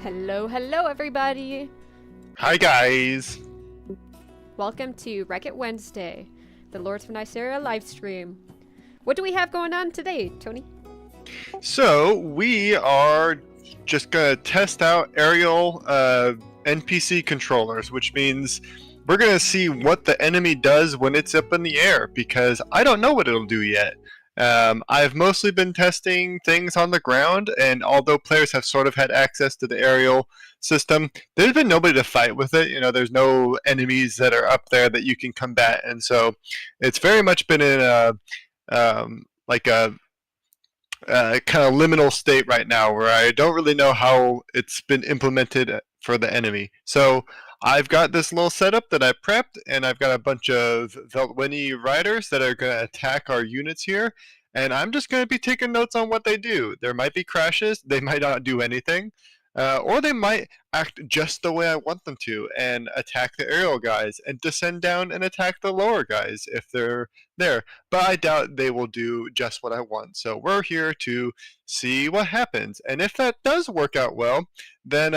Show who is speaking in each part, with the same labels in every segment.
Speaker 1: Hello, hello everybody!
Speaker 2: Hi guys!
Speaker 1: Welcome to Wreck-It Wednesday, the Lords of Nysera livestream. What do we have going on today, Tony?
Speaker 2: So, we are just gonna test out aerial NPC controllers, which means we're gonna see what the enemy does when it's up in the air, because I don't know what it'll do yet. I've mostly been testing things on the ground, and although players have sort of had access to the aerial system, there's been nobody to fight with it. You know, there's no enemies that are up there that you can combat, and so it's very much been in a like a kind of liminal state right now where I don't really know how it's been implemented for the enemy. So I've got this little setup that I prepped, and I've got a bunch of Veltwini riders that are going to attack our units here, and I'm just going to be taking notes on what they do. There might be crashes, they might not do anything, or they might act just the way I want them to and attack the aerial guys and descend down and attack the lower guys if they're there. But I doubt they will do just what I want. So we're here to see what happens. And if that does work out well, then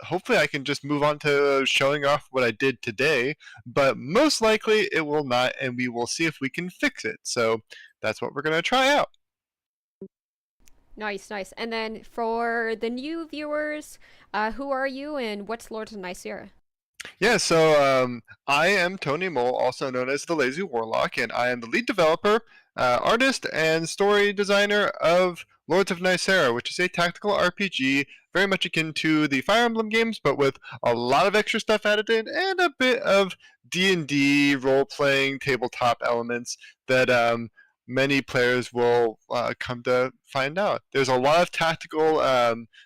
Speaker 2: hopefully I can just move on to showing off what I did today. But most likely it will not, and we will see if we can fix it. So that's what we're going to try out.
Speaker 1: Nice, nice. And then for the new viewers, who are you and what's Lords of Nysera?
Speaker 2: Yeah, so I am Tony Mole, also known as the Lazy Warlock, and I am the lead developer, artist, and story designer of Lords of Nysera, which is a tactical RPG very much akin to the Fire Emblem games, but with a lot of extra stuff added in and a bit of D&D role-playing tabletop elements that many players will come to find out. There's a lot of tactical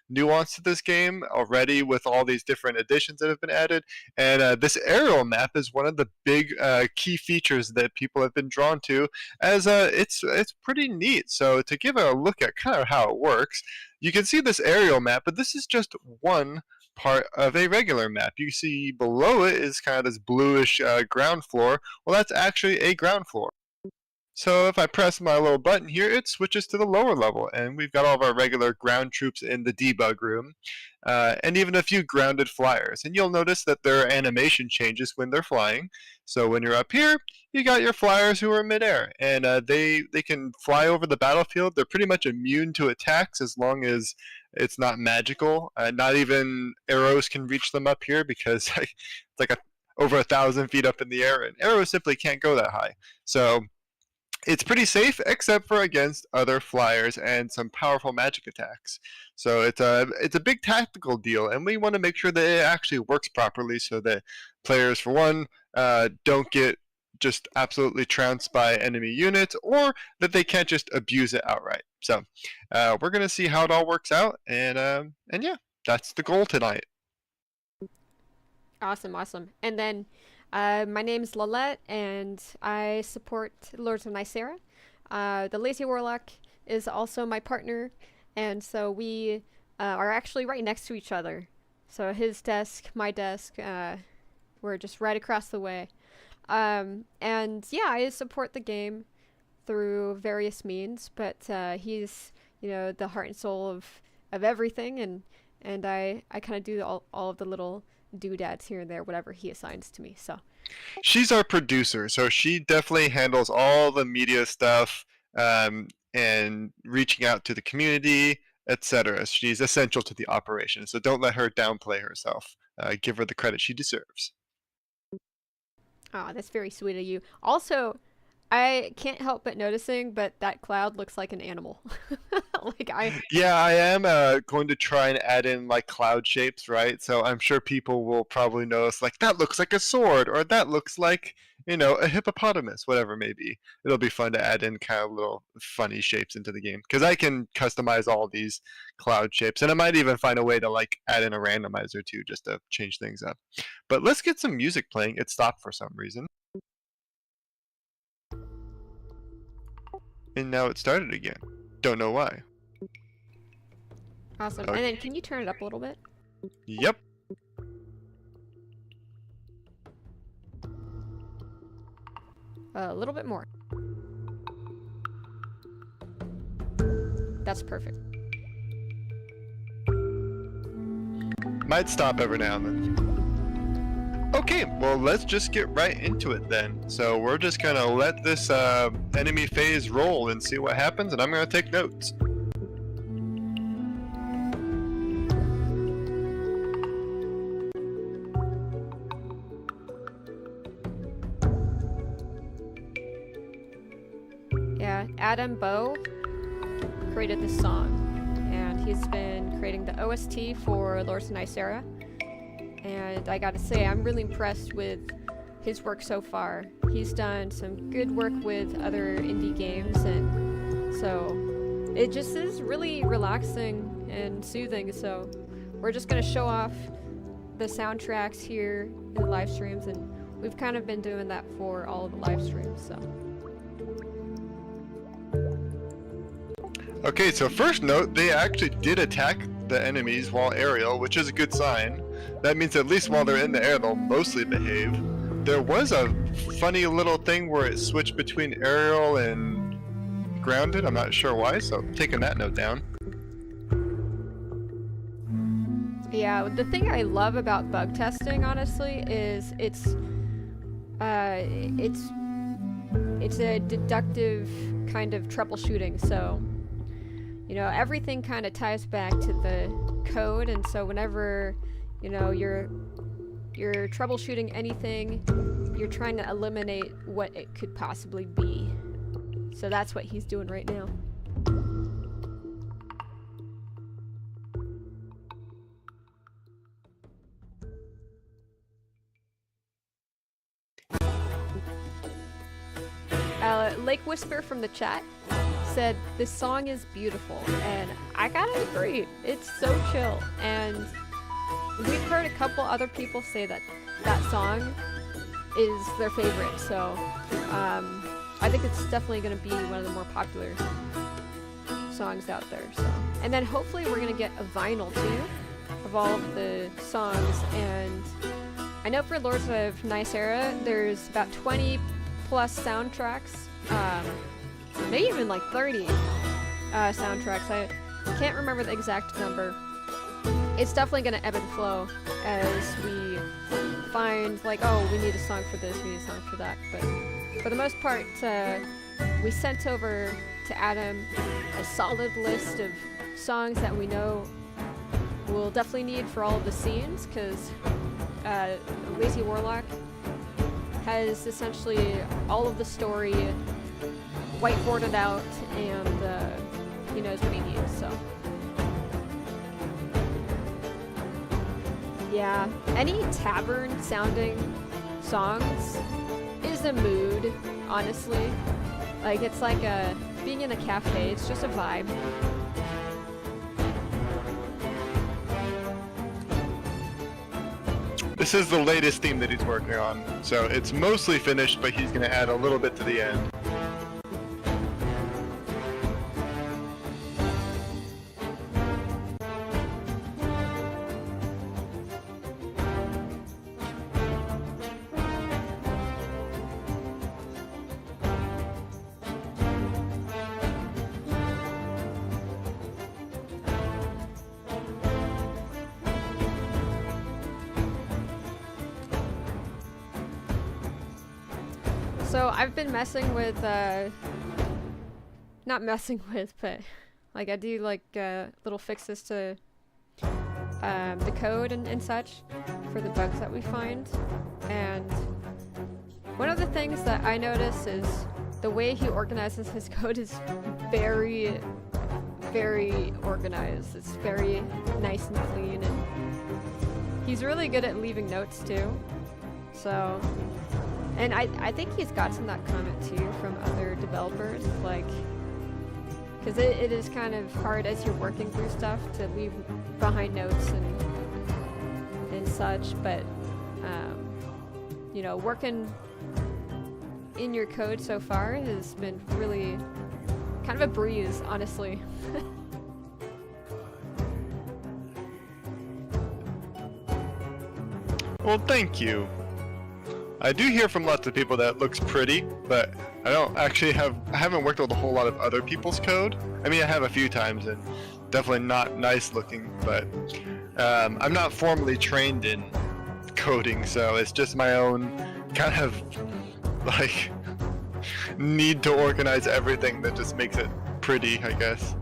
Speaker 2: nuance to this game already with all these different additions that have been added, and this aerial map is one of the big key features that people have been drawn to, as it's pretty neat. So to give a look at kind of how it works, you can see this aerial map, but this is just one part of a regular map. You see below it is kind of this bluish ground floor. Well, that's actually a ground floor. So if I press my little button here, it switches to the lower level, and we've got all of our regular ground troops in the debug room, and even a few grounded flyers. And you'll notice that their animation changes when they're flying. So when you're up here, you got your flyers who are midair, and they can fly over the battlefield. They're pretty much immune to attacks as long as it's not magical. Not even arrows can reach them up here because it's like over 1,000 feet up in the air, and arrows simply can't go that high. So it's pretty safe, except for against other flyers and some powerful magic attacks. So it's a big tactical deal, and we want to make sure that it actually works properly so that players, for one, don't get just absolutely trounced by enemy units, or that they can't just abuse it outright. So we're going to see how it all works out, and yeah, that's the goal tonight.
Speaker 1: Awesome, awesome. And then my name's Lalette, and I support Lords of Nysera. The Lazy Warlock is also my partner, and so we are actually right next to each other. So his desk, my desk, we're just right across the way. And yeah, I support the game through various means, but he's, you know, the heart and soul of everything, and I kind of do all of the little doodads here and there, whatever he assigns to me. So
Speaker 2: she's our producer, so she definitely handles all the media stuff, and reaching out to the community, etc. She's essential to the operation, so don't let her downplay herself. Give her the credit she deserves.
Speaker 1: oh, that's very sweet of you. Also, I can't help but noticing, but that cloud looks like an animal.
Speaker 2: Yeah, I am going to try and add in like cloud shapes, right? So I'm sure people will probably notice like that looks like a sword, or that looks like, you know, a hippopotamus, whatever it may be. It'll be fun to add in kind of little funny shapes into the game, because I can customize all these cloud shapes, and I might even find a way to like add in a randomizer too, just to change things up. But let's get some music playing. It stopped for some reason. And now it started again. Don't know why.
Speaker 1: Awesome.
Speaker 2: Okay.
Speaker 1: And then can you turn it up a little bit?
Speaker 2: Yep.
Speaker 1: A little bit more. That's perfect.
Speaker 2: Might stop every now and then. Okay, well let's just get right into it then. So we're just gonna let this enemy phase roll and see what happens, and I'm gonna take notes.
Speaker 1: Yeah, Adam Bow created this song, and he's been creating the OST for Lords of Nysera. And I gotta say, I'm really impressed with his work so far. He's done some good work with other indie games, and so it just is really relaxing and soothing. So we're just gonna show off the soundtracks here in the live streams, and we've kind of been doing that for all of the live streams, so.
Speaker 2: Okay, so first note, they actually did attack the enemies while aerial, which is a good sign. That means at least while they're in the air, they'll mostly behave. There was a funny little thing where it switched between aerial and grounded. I'm not sure why, so I'm taking that note down.
Speaker 1: Yeah, the thing I love about bug testing, honestly, is it's a deductive kind of troubleshooting. So, you know, everything kind of ties back to the code, and so whenever, you know, you're troubleshooting anything, you're trying to eliminate what it could possibly be. So that's what he's doing right now. Lake Whisper from the chat said, "This song is beautiful," and I gotta agree. It's so chill, and we've heard a couple other people say that that song is their favorite, so I think it's definitely gonna be one of the more popular songs out there. So, and then hopefully we're gonna get a vinyl too of all of the songs, and I know for Lords of Nysera there's about 20 plus soundtracks, maybe even like 30 soundtracks. I can't remember the exact number. It's definitely going to ebb and flow as we find, like, oh, we need a song for this, we need a song for that. But for the most part, we sent over to Adam a solid list of songs that we know we'll definitely need for all of the scenes, because Lazy Warlock has essentially all of the story whiteboarded out, and he knows what he needs, so. Yeah, any tavern sounding songs is a mood, honestly. Like, it's like being in a cafe, it's just a vibe.
Speaker 2: This is the latest theme that he's working on, so it's mostly finished, but he's going to add a little bit to the end.
Speaker 1: So I've been messing with, not messing with, but like I do like little fixes to the code and such for the bugs that we find. And one of the things that I notice is the way he organizes his code is very, very organized. It's very nice and clean, and he's really good at leaving notes too. So, and I think he's gotten that comment too from other developers, like, because it is kind of hard as you're working through stuff to leave behind notes and such, but you know, working in your code so far has been really kind of a breeze, honestly.
Speaker 2: Well, thank you. I do hear from lots of people that it looks pretty, but I haven't worked with a whole lot of other people's code. I mean, I have a few times, and definitely not nice looking, but I'm not formally trained in coding, so it's just my own kind of like need to organize everything that just makes it pretty, I guess.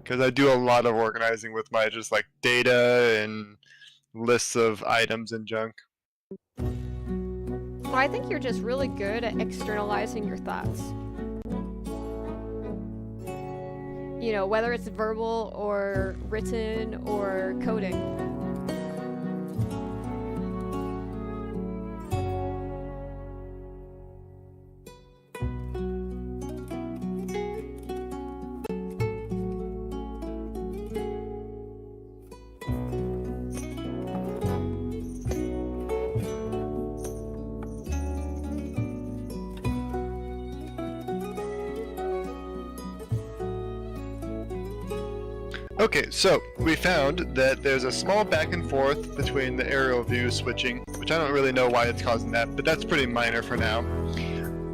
Speaker 2: Because I do a lot of organizing with my just like data and lists of items and junk.
Speaker 1: Well, I think you're just really good at externalizing your thoughts. You know, whether it's verbal or written or coding.
Speaker 2: Okay, so we found that there's a small back and forth between the aerial view switching, which I don't really know why it's causing that, but that's pretty minor for now.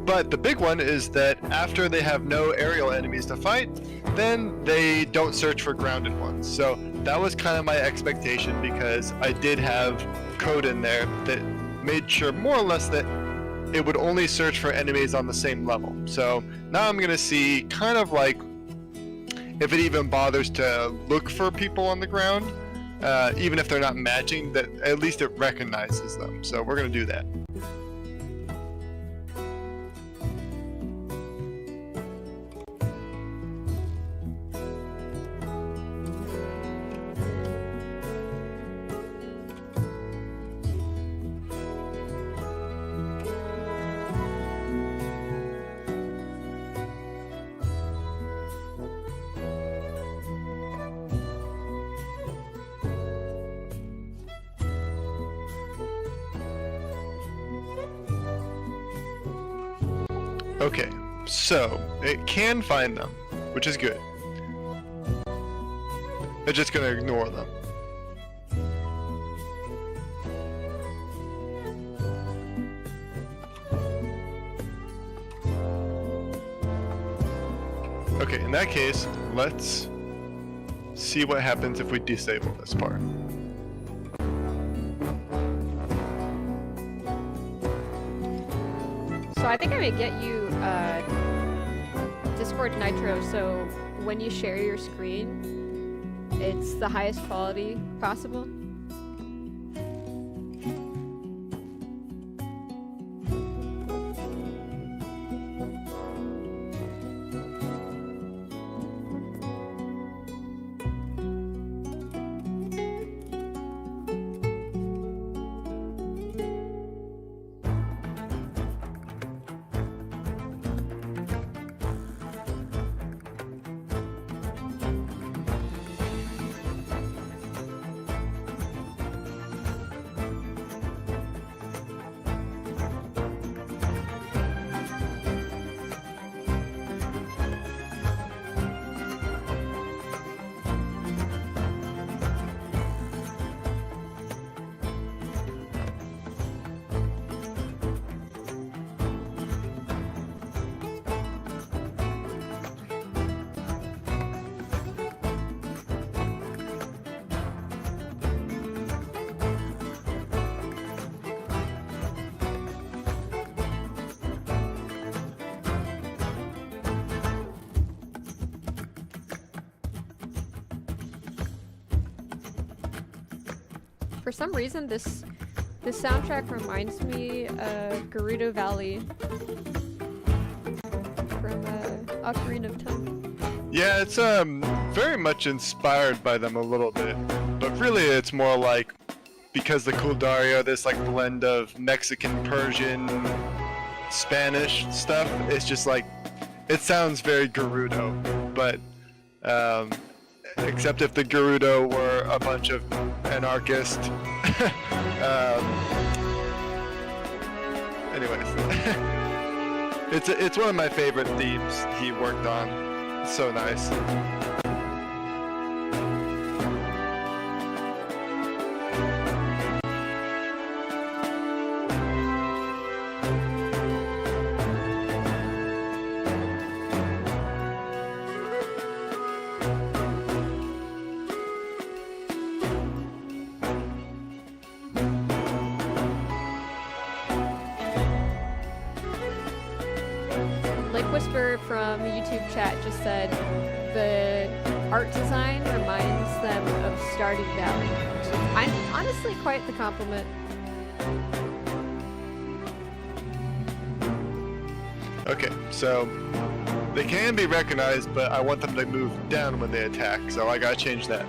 Speaker 2: But the big one is that after they have no aerial enemies to fight, then they don't search for grounded ones. So that was kind of my expectation, because I did have code in there that made sure more or less that it would only search for enemies on the same level. So now I'm going to see kind of like if it even bothers to look for people on the ground, even if they're not matching, that at least it recognizes them. So we're going to do that. Okay, so it can find them, which is good. It's just gonna ignore them. Okay, in that case, let's see what happens if we disable this part.
Speaker 1: So I think I may get you Discord Nitro, so when you share your screen, it's the highest quality possible. For some reason, this soundtrack reminds me of Gerudo Valley from Ocarina of Time.
Speaker 2: Yeah, it's very much inspired by them a little bit, but really it's more like, because the Kuldaria, this like blend of Mexican, Persian, Spanish stuff, it's just like, it sounds very Gerudo, but except if the Gerudo were a bunch of anarchists. Anyways, it's one of my favorite themes he worked on. It's so nice.
Speaker 1: Lake Whisper from YouTube chat just said the art design reminds them of Stardew Valley, which is honestly quite the compliment.
Speaker 2: Okay, so they can be recognized, but I want them to move down when they attack, so I gotta change that.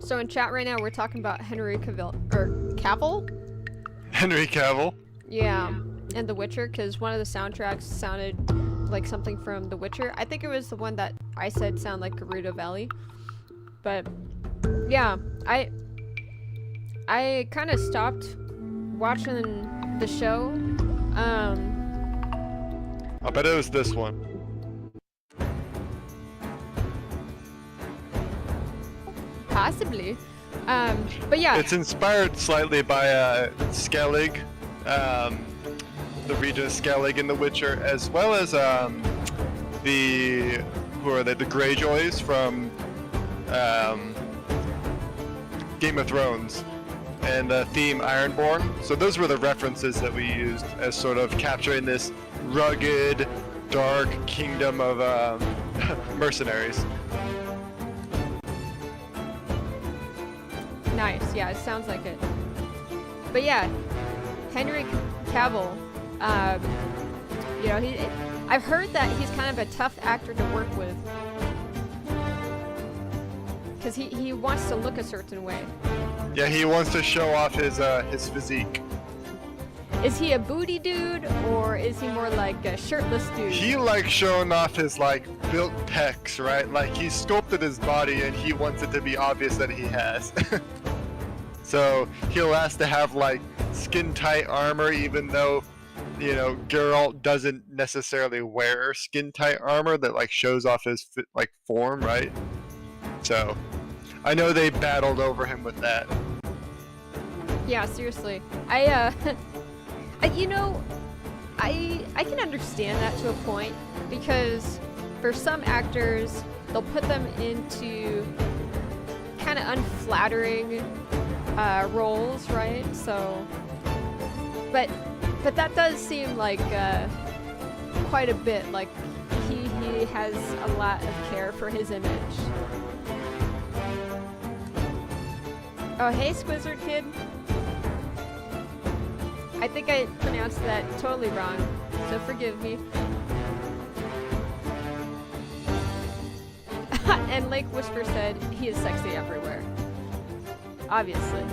Speaker 1: So in chat right now, we're talking about Henry Cavill?
Speaker 2: Henry Cavill.
Speaker 1: Yeah, and The Witcher, because one of the soundtracks sounded like something from The Witcher. I think it was the one that I said sounded like Gerudo Valley. But yeah, I kind of stopped watching the show.
Speaker 2: I'll bet it was this one.
Speaker 1: Possibly. But yeah.
Speaker 2: It's inspired slightly by Skellig, the region of Skellig in The Witcher, as well as the Greyjoys from Game of Thrones and the theme Ironborn. So those were the references that we used as sort of capturing this rugged, dark kingdom of mercenaries.
Speaker 1: Nice, yeah, it sounds like it. But yeah, Henry Cavill, you know, I've heard that he's kind of a tough actor to work with. Because he wants to look a certain way.
Speaker 2: Yeah, he wants to show off his physique.
Speaker 1: Is he a booty dude, or is he more like a shirtless dude?
Speaker 2: He likes showing off his, like, built pecs, right? Like, he sculpted his body and he wants it to be obvious that he has. So he'll ask to have, like, skin-tight armor, even though, you know, Geralt doesn't necessarily wear skin-tight armor that, like, shows off his, like, form, right? So I know they battled over him with that.
Speaker 1: Yeah, seriously. You know, I can understand that to a point, because for some actors, they'll put them into kind of unflattering roles, right? So, but that does seem like quite a bit like he has a lot of care for his image. Oh, hey, Squizzard Kid. I think I pronounced that totally wrong, so forgive me. And Lake Whisper said he is sexy everywhere. Obviously.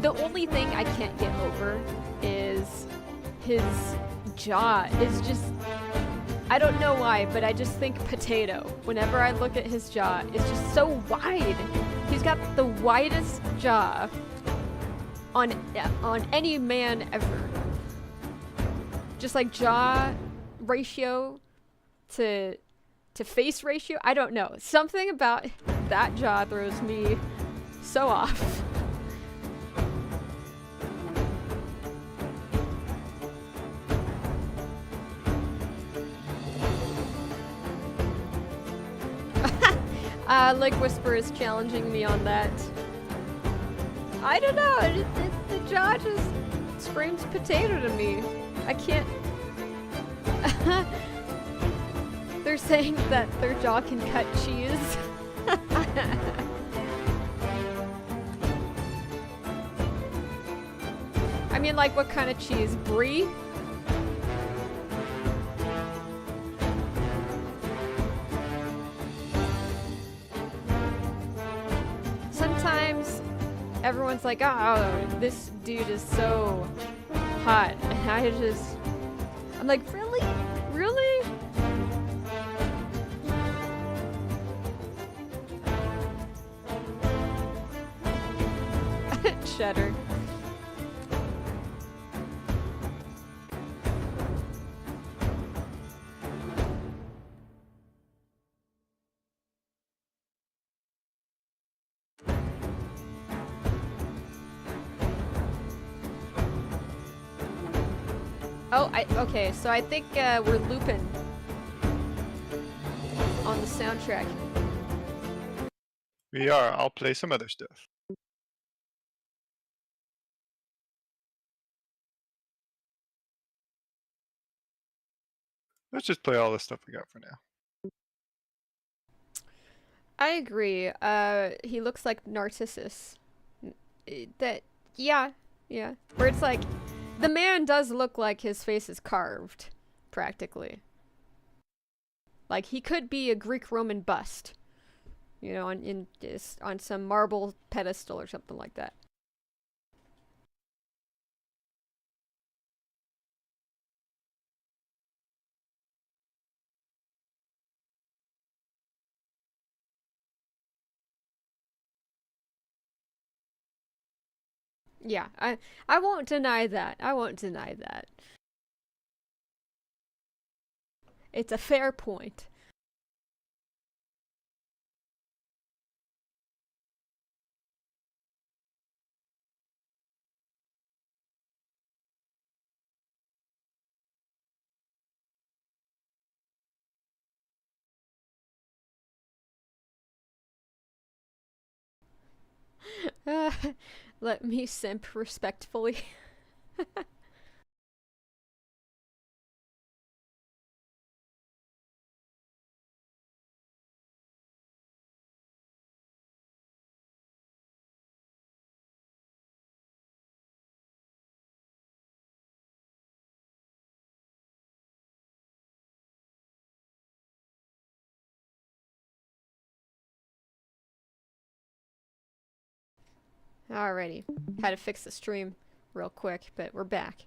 Speaker 1: The only thing I can't get over is his jaw is just... I don't know why, but I just think potato. Whenever I look at his jaw, it's just so wide. He's got the widest jaw on any man ever. Just like jaw ratio to face ratio. I don't know. Something about that jaw throws me so off. Lake Whisper is challenging me on that. I don't know, the jaw just screams potato to me. I can't... They're saying that their jaw can cut cheese. I mean, like, what kind of cheese? Brie? Sometimes everyone's like, oh, this dude is so hot. And I'm like, really? Really? Cheddar. Oh, okay, so I think we're looping on the soundtrack.
Speaker 2: We are. I'll play some other stuff. Let's just play all the stuff we got for now.
Speaker 1: I agree. He looks like Narcissus. That, yeah, yeah. Where it's like, the man does look like his face is carved, practically. Like, he could be a Greek-Roman bust, you know, on some marble pedestal or something like that. Yeah, I won't deny that. I won't deny that. It's a fair point. Let me simp respectfully. Alrighty. Had to fix the stream real quick, but we're back.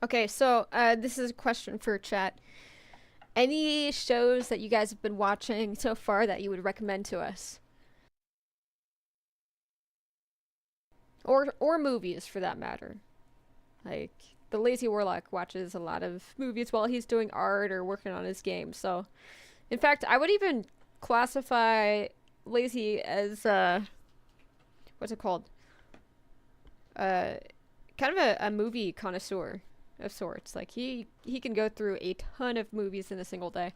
Speaker 1: Okay, so this is a question for chat. Any shows that you guys have been watching so far that you would recommend to us? Or movies for that matter. Like the Lazy Warlock watches a lot of movies while he's doing art or working on his game. So, in fact, I would even classify Lazy as what's it called? Uh kind of a movie connoisseur of sorts. Like he can go through a ton of movies in a single day.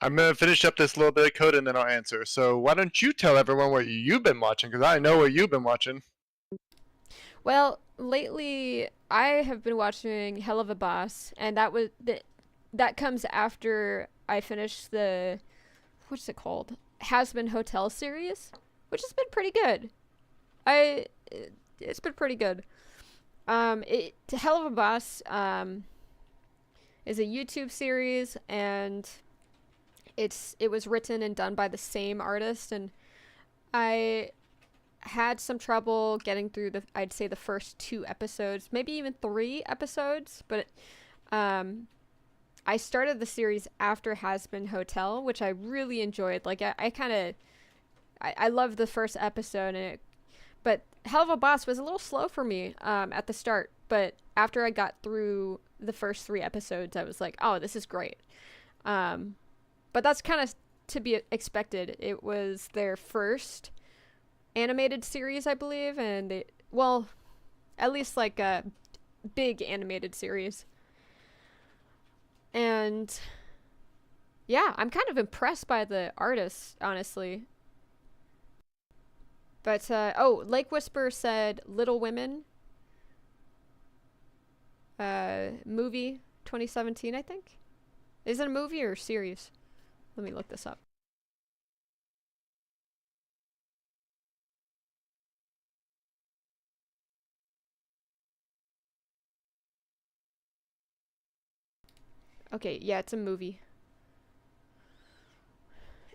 Speaker 2: I'm gonna finish up this little bit of code and then I'll answer. So why don't you tell everyone what you've been watching? Because I know what you've been watching.
Speaker 1: Well, lately I have been watching Hell of a Boss, and that comes after I finished the what's it called? Has Been Hotel series, which has been pretty good. I it's been pretty good. It Hell of a Boss is a YouTube series, and it was written and done by the same artist, and I had some trouble getting through I'd say the first 2 episodes, maybe even 3 episodes, but I started the series after Has Been Hotel, which I really enjoyed. Like I kind of I loved the first episode, but Hell of a Boss was a little slow for me at the start, but after I got through the first 3 episodes, I was like, oh, this is great. But that's kind of to be expected. It was their first animated series, I believe, and well, at least like a big animated series. And yeah, I'm kind of impressed by the artists, honestly. But oh, Lake Whisper said Little Women movie 2017, I think. Is it a movie or a series? Let me look this up. Okay, yeah, it's a movie.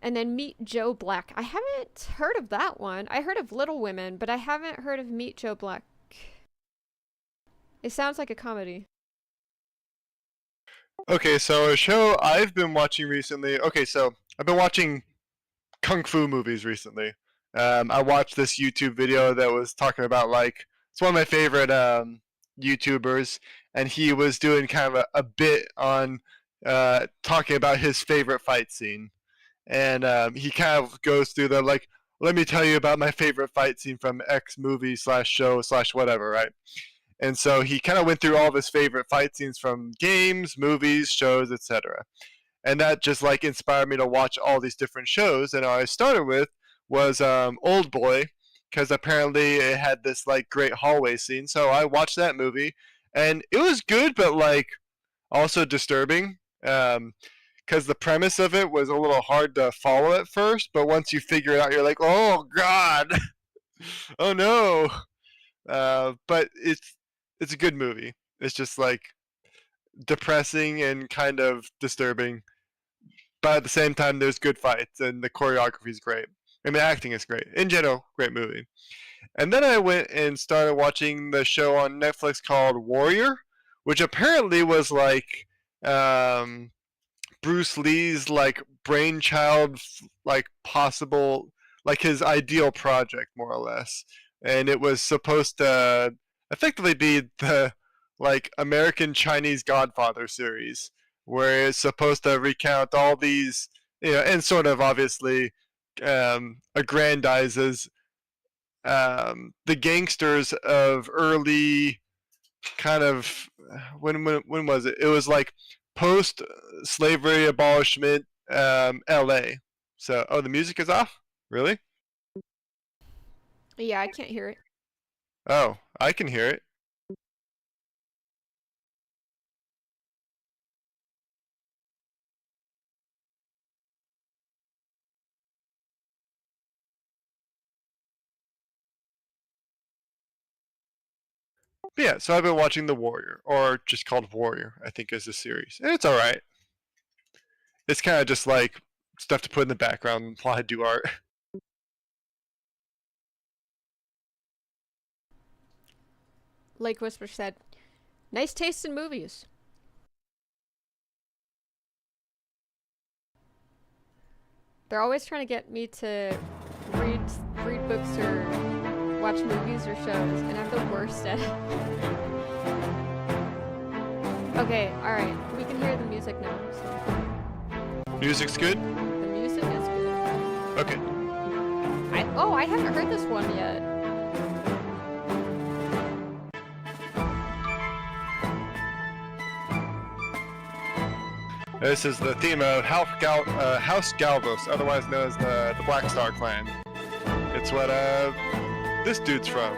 Speaker 1: And then Meet Joe Black. I haven't heard of that one. I heard of Little Women, but I haven't heard of Meet Joe Black. It sounds like a comedy.
Speaker 2: Okay, so a show I've been watching recently. Okay, so I've been watching kung fu movies recently. I watched this YouTube video that was talking about like it's one of my favorite YouTubers, and he was doing kind of a bit on talking about his favorite fight scene, and he kind of goes through the like, let me tell you about my favorite fight scene from X movie slash show slash whatever, right? And so he kind of went through all of his favorite fight scenes from games, movies, shows, etc. And that just like inspired me to watch all these different shows. And I started with was Old Boy, because apparently it had this like great hallway scene. So I watched that movie, and it was good, but like also disturbing. Because the premise of it was a little hard to follow at first, but once you figure it out, you're like, oh god, oh no. But it's a good movie. It's just like depressing and kind of disturbing, but at the same time, there's good fights and the choreography is great and the acting is great. In general, great movie. And then I went and started watching the show on Netflix called Warrior, which apparently was like Bruce Lee's like brainchild, like possible, like his ideal project, more or less. And it was supposed to effectively be the like American Chinese Godfather series, where it's supposed to recount all these, and sort of obviously aggrandizes the gangsters of early kind of when was it? It was like post slavery abolishment L.A. So, oh, the music is off. Really?
Speaker 1: Yeah, I can't hear it.
Speaker 2: Oh, I can hear it. But yeah, so I've been watching The Warrior, or just called Warrior, I think is the series. And it's alright. It's kind of just like stuff to put in the background while I do art.
Speaker 1: Like Whisper said, nice taste in movies. They're always trying to get me to read read books or watch movies or shows, and I'm the worst at it. Okay, alright, we can hear the music now. So.
Speaker 2: Music's good?
Speaker 1: The music is good.
Speaker 2: Okay.
Speaker 1: I haven't heard this one yet.
Speaker 2: This is the theme of House Galvos, otherwise known as the Black Star Clan. It's what this dude's from.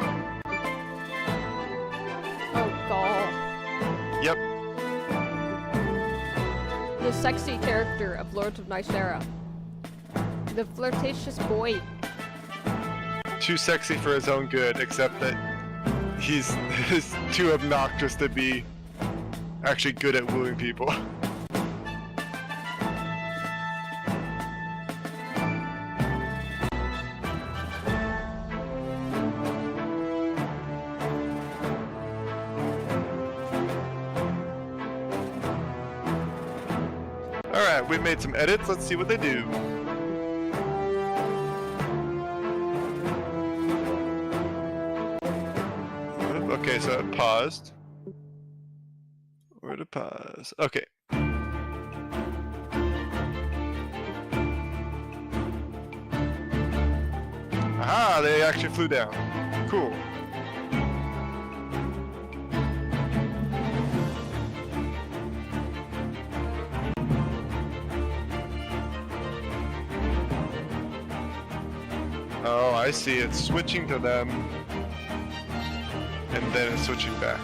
Speaker 1: Oh, Gaul.
Speaker 2: Yep.
Speaker 1: The sexy character of Lords of Nysera. The flirtatious boy.
Speaker 2: Too sexy for his own good, except that he's too obnoxious to be actually good at wooing people. Alright, we've made some edits. Let's see what they do. Okay, so it paused. Where to pause? Okay. Aha, they actually flew down. Cool. Oh, I see. It's switching to them, and then it's switching back.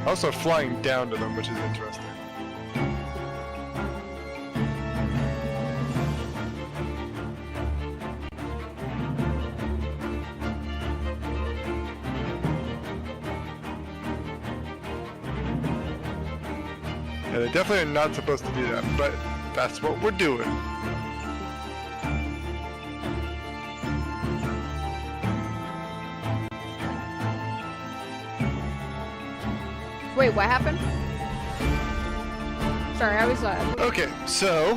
Speaker 2: Also flying down to them, which is interesting. And they definitely are not supposed to do that, but that's what we're doing.
Speaker 1: Wait, what happened? Sorry, I was
Speaker 2: Okay, so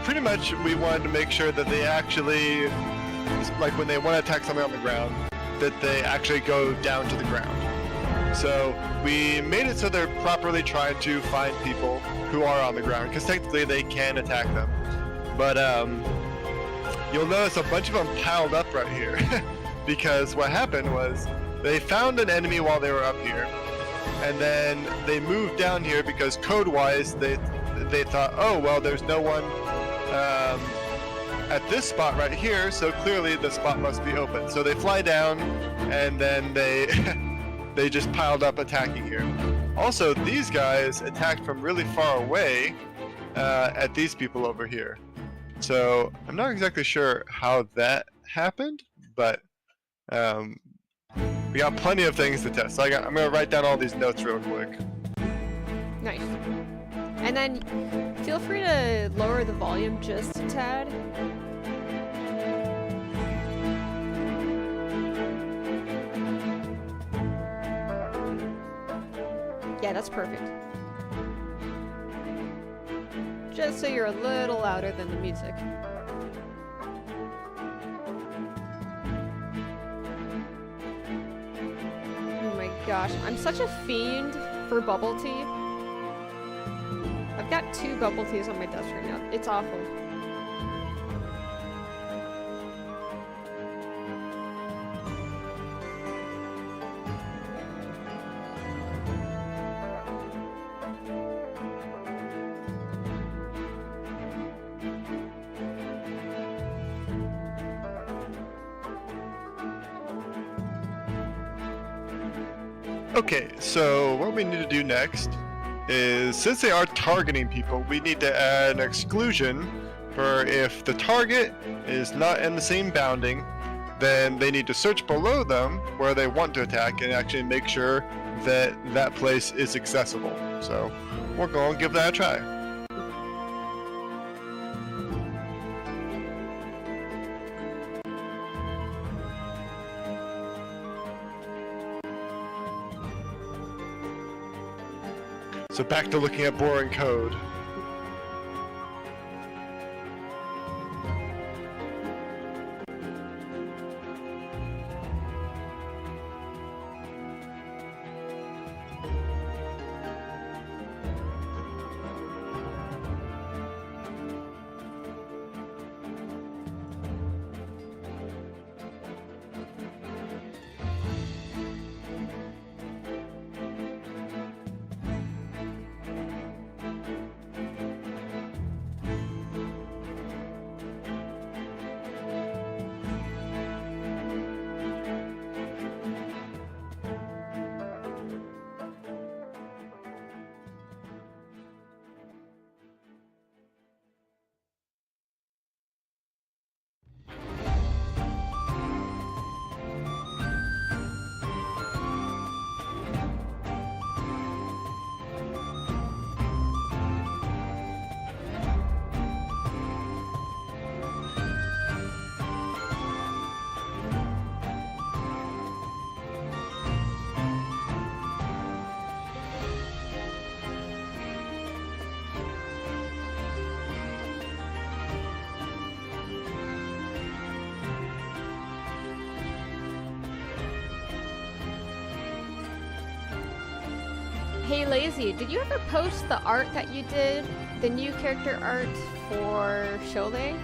Speaker 2: pretty much we wanted to make sure that they actually, like when they want to attack something on the ground, that they actually go down to the ground. So we made it so they're properly trying to find people who are on the ground, because technically they can attack them. But you'll notice a bunch of them piled up right here, because what happened was they found an enemy while they were up here, and then they moved down here because code-wise they thought, oh well, there's no one at this spot right here, so clearly the spot must be open. So they fly down, and then they they just piled up attacking here. Also, these guys attacked from really far away at these people over here. So I'm not exactly sure how that happened, but we got plenty of things to test. So I'm gonna write down all these notes real quick.
Speaker 1: nice. And then feel free to lower the volume just a tad. Yeah, that's perfect. Just so you're a little louder than the music. Oh my gosh, I'm such a fiend for bubble tea. I've got 2 bubble teas on my desk right now. It's awful.
Speaker 2: Okay, so what we need to do next is, since they are targeting people, we need to add an exclusion for if the target is not in the same bounding, then they need to search below them where they want to attack and actually make sure that that place is accessible. So we're going to give that a try. So back to looking at boring code.
Speaker 1: Hey Lazy, did you ever post the art that you did? The new character art for Shole?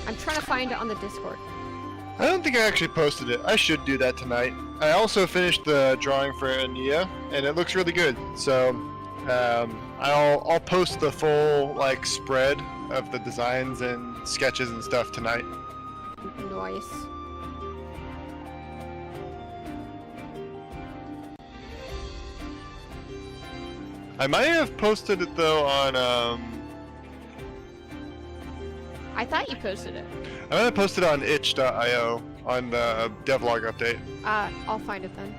Speaker 1: I'm trying to find it on the Discord.
Speaker 2: I don't think I actually posted it. I should do that tonight. I also finished the drawing for Ania, and it looks really good. So I'll post the full like spread of the designs and sketches and stuff tonight.
Speaker 1: Nice.
Speaker 2: I might have posted it though on
Speaker 1: I thought you posted it.
Speaker 2: I might have posted it on itch.io on the devlog update,
Speaker 1: I'll find it then.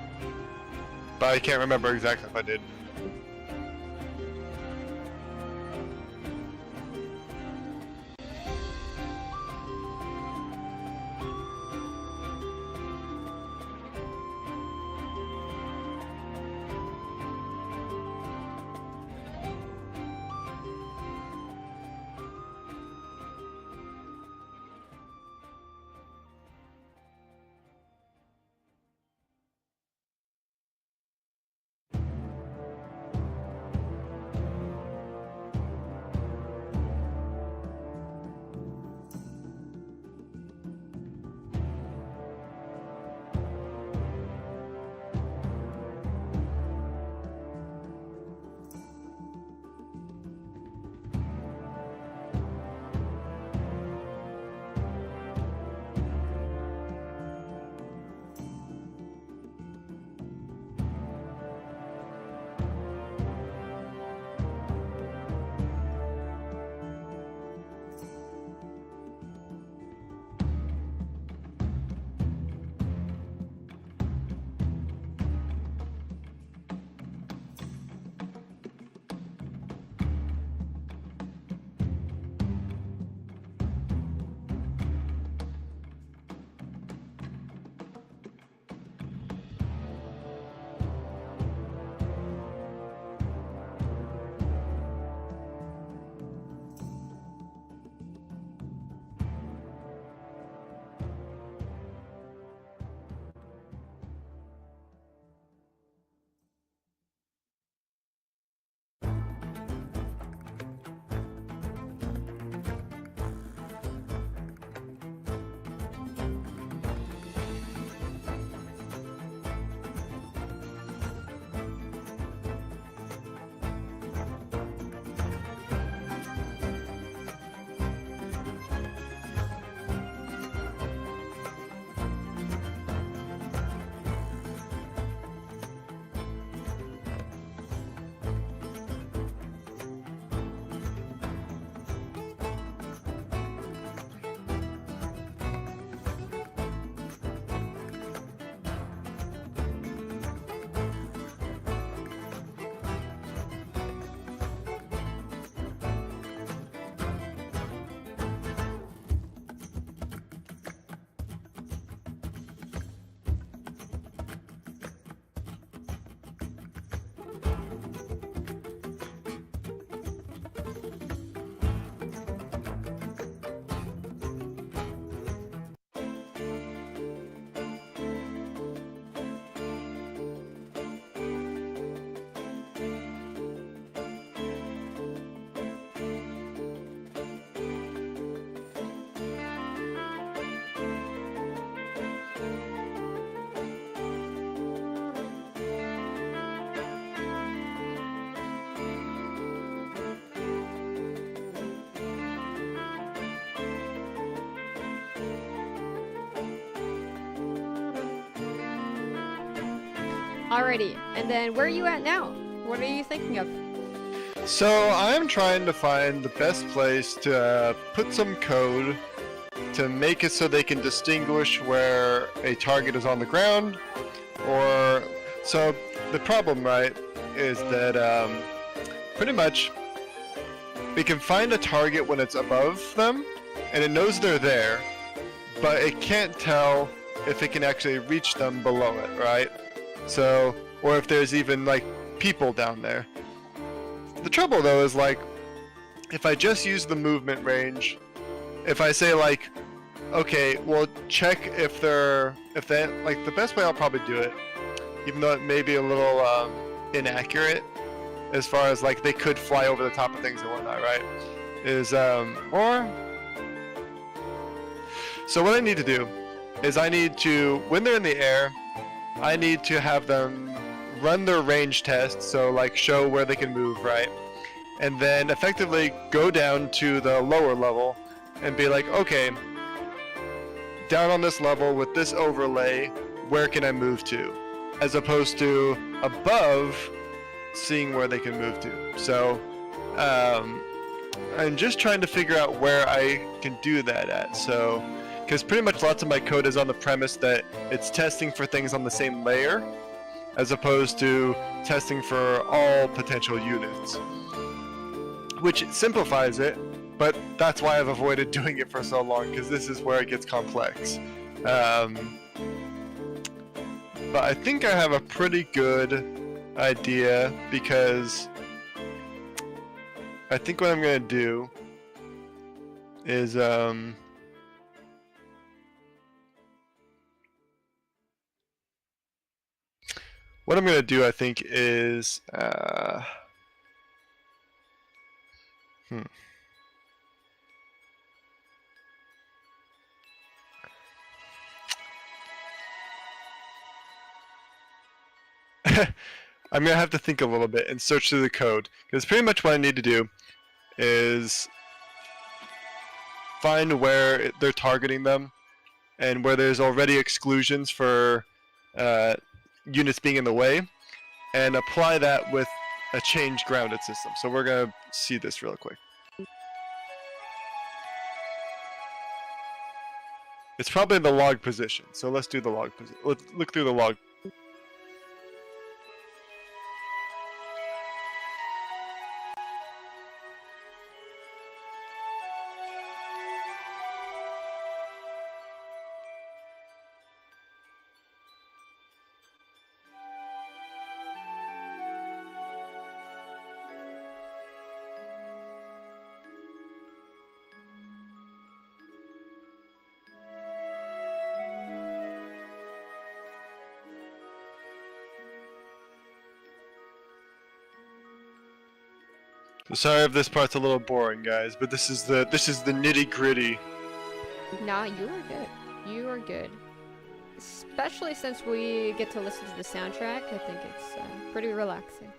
Speaker 2: but I can't remember exactly if I did.
Speaker 1: Alrighty, and then where are you at now? What are you thinking of?
Speaker 2: So I'm trying to find the best place to put some code to make it so they can distinguish where a target is on the ground, or so the problem, right, is that pretty much we can find a target when it's above them, and it knows they're there, but it can't tell if it can actually reach them below it, right? So, or if there's even like people down there. The trouble though is like, if I just use the movement range, if I say like, okay, well check if they, like the best way I'll probably do it, even though it may be a little inaccurate, as far as like they could fly over the top of things and whatnot, right? Is or so what I need to do is I need to, when they're in the air, I need to have them run their range test, so like show where they can move, right? And then effectively go down to the lower level and be like, okay, down on this level with this overlay, where can I move to? As opposed to above, seeing where they can move to. So I'm just trying to figure out where I can do that at. So, because pretty much lots of my code is on the premise that it's testing for things on the same layer, as opposed to testing for all potential units, which simplifies it, but that's why I've avoided doing it for so long, because this is where it gets complex. But I think I have a pretty good idea, because I think what I'm going to do is what I'm going to do, I think, is I'm going to have to think a little bit and search through the code, because pretty much what I need to do is find where they're targeting them and where there's already exclusions for units being in the way, and apply that with a change grounded system. So we're going to see this real quick. It's probably the log position, so let's do the log position. Let's look through the log. Sorry if this part's a little boring, guys, but this is the nitty-gritty.
Speaker 1: Nah, you are good. You are good. Especially since we get to listen to the soundtrack, I think it's pretty relaxing.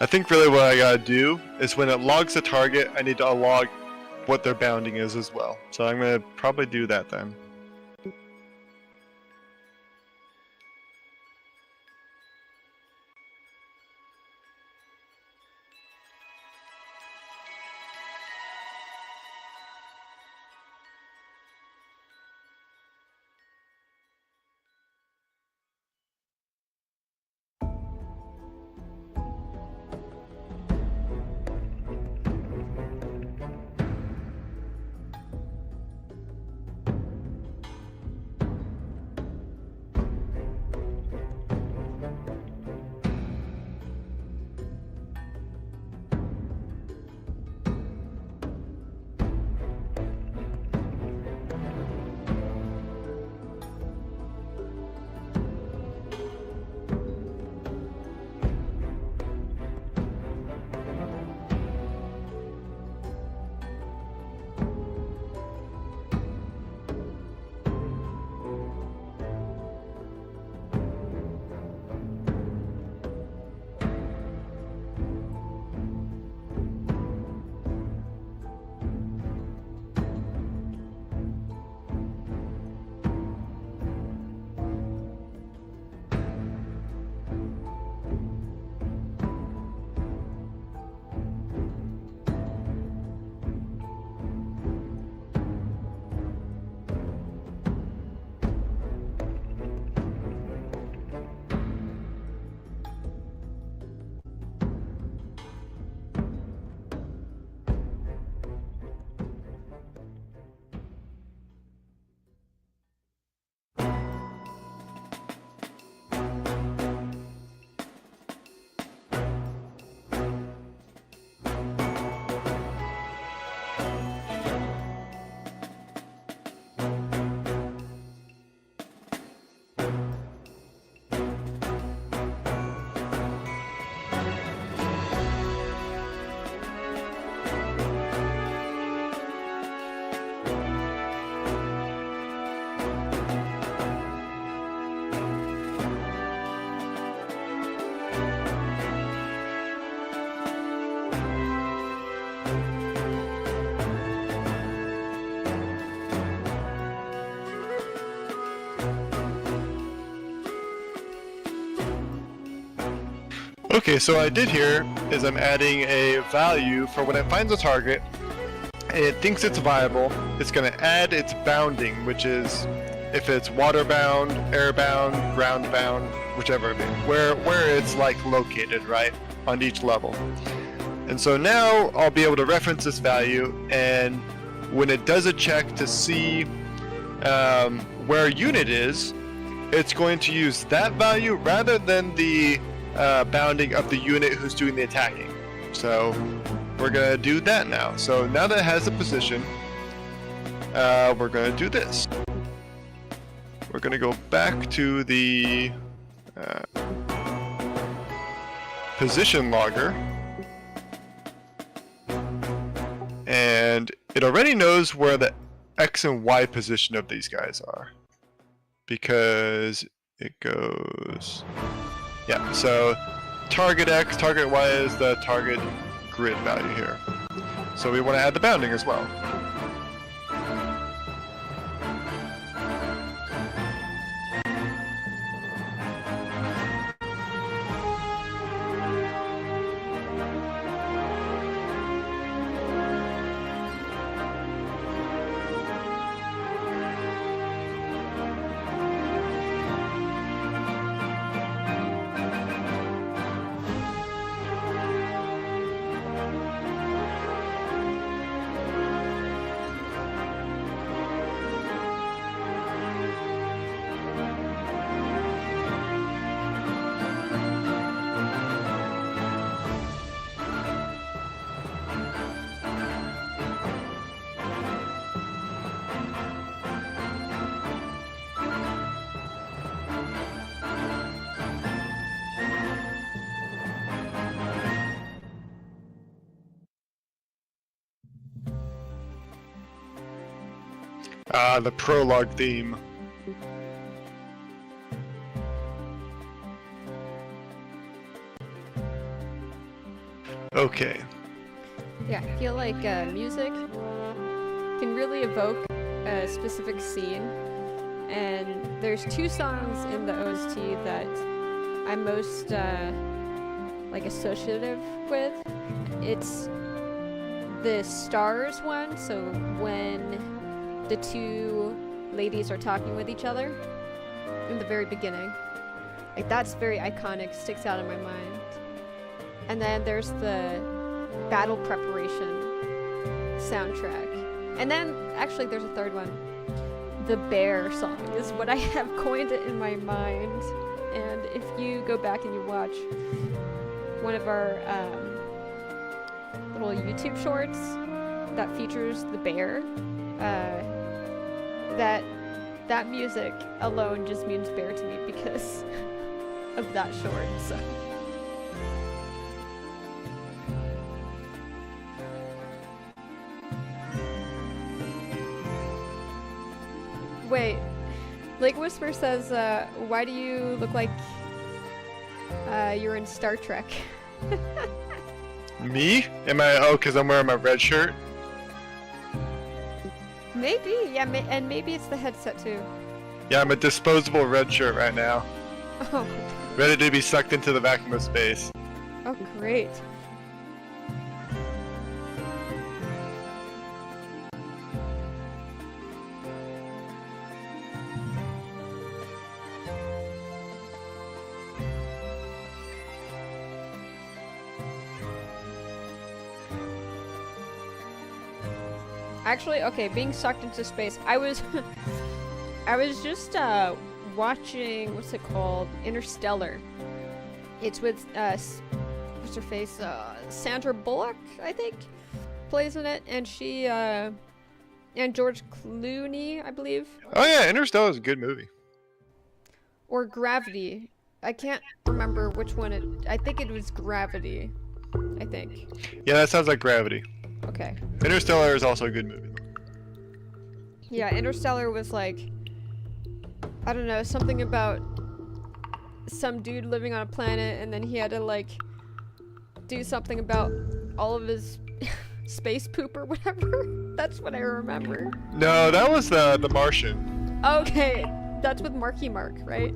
Speaker 2: I think really what I gotta do is when it logs a target, I need to log what their bounding is as well. So I'm gonna probably do that then. Okay, so what I did here is I'm adding a value for when it finds a target and it thinks it's viable, it's going to add its bounding, which is if it's water bound, air bound, ground bound, whichever it may be, where it's like located, right, on each level. And so now I'll be able to reference this value, and when it does a check to see where a unit is, it's going to use that value rather than the bounding of the unit who's doing the attacking. So we're going to do that now. So now that it has a position, we're going to do this. We're going to go back to the position logger, and it already knows where the X and Y position of these guys are, because it goes, yeah, so target X, target Y is the target grid value here. So we want to add the bounding as well. The prologue theme. Okay.
Speaker 1: Yeah, I feel like music can really evoke a specific scene, and there's two songs in the OST that I'm most like associative with. It's the Stars one, so when the two ladies are talking with each other in the very beginning. Like, that's very iconic, sticks out in my mind. And then there's the battle preparation soundtrack. And then, actually, there's a third one. The Bear song is what I have coined it in my mind. And if you go back and you watch one of our little YouTube shorts that features the bear, that music alone just means bear to me because of that short. So wait, Lake Whisper says, why do you look like you're in Star Trek?
Speaker 2: Me? Am I? Oh, because I'm wearing my red shirt?
Speaker 1: Maybe, yeah, and maybe it's the headset too.
Speaker 2: Yeah, I'm a disposable red shirt right now.
Speaker 1: Oh.
Speaker 2: Ready to be sucked into the vacuum of space.
Speaker 1: Oh, great. Actually, okay, being sucked into space. I was just watching, what's it called? Interstellar. It's with what's her face? Sandra Bullock, I think, plays in it, and she and George Clooney, I believe.
Speaker 2: Oh yeah, Interstellar is a good movie.
Speaker 1: Or Gravity. I can't remember which one it. I think it was Gravity. I think.
Speaker 2: Yeah, that sounds like Gravity.
Speaker 1: Okay.
Speaker 2: Interstellar is also a good movie.
Speaker 1: Yeah, Interstellar was like, I don't know, something about some dude living on a planet, and then he had to like do something about all of his space poop or whatever. That's what I remember.
Speaker 2: No, that was the Martian.
Speaker 1: Okay, that's with Marky Mark, right?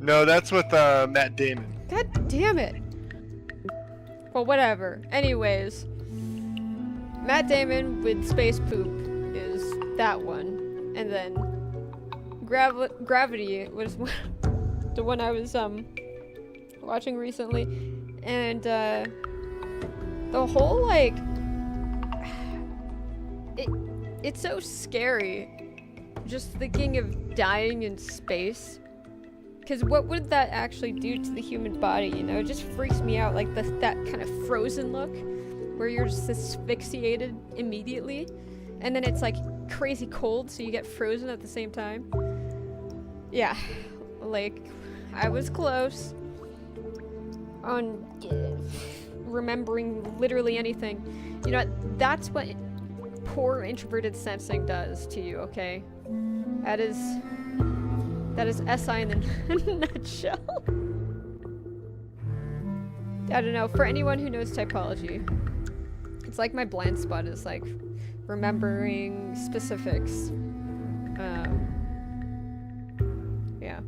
Speaker 2: No, that's with Matt Damon.
Speaker 1: God damn it. Well, whatever. Anyways, Matt Damon with space poop is that one, and then Gravity was the one I was watching recently, and the whole like it's so scary just thinking of dying in space. Because what would that actually do to the human body, you know? It just freaks me out, like that kind of frozen look, where you're just asphyxiated immediately, and then it's like crazy cold, so you get frozen at the same time. Yeah, like, I was close on remembering literally anything. You know, that's what poor introverted sensing does to you, okay? That is SI in a nutshell. I don't know, for anyone who knows typology, it's like my blind spot is like remembering specifics. Yeah.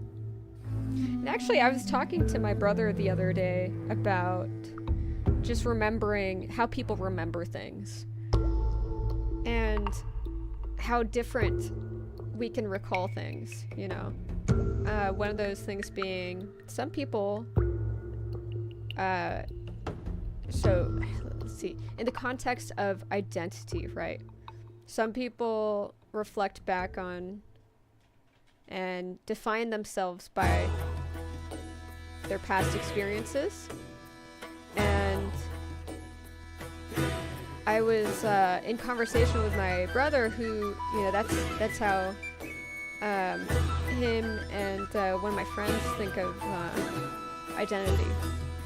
Speaker 1: And actually, I was talking to my brother the other day about just remembering how people remember things and how different we can recall things, you know. One of those things being some people, so let's see, in the context of identity, right? Some people reflect back on and define themselves by their past experiences. And I was in conversation with my brother who, you know, that's how him and one of my friends think of identity,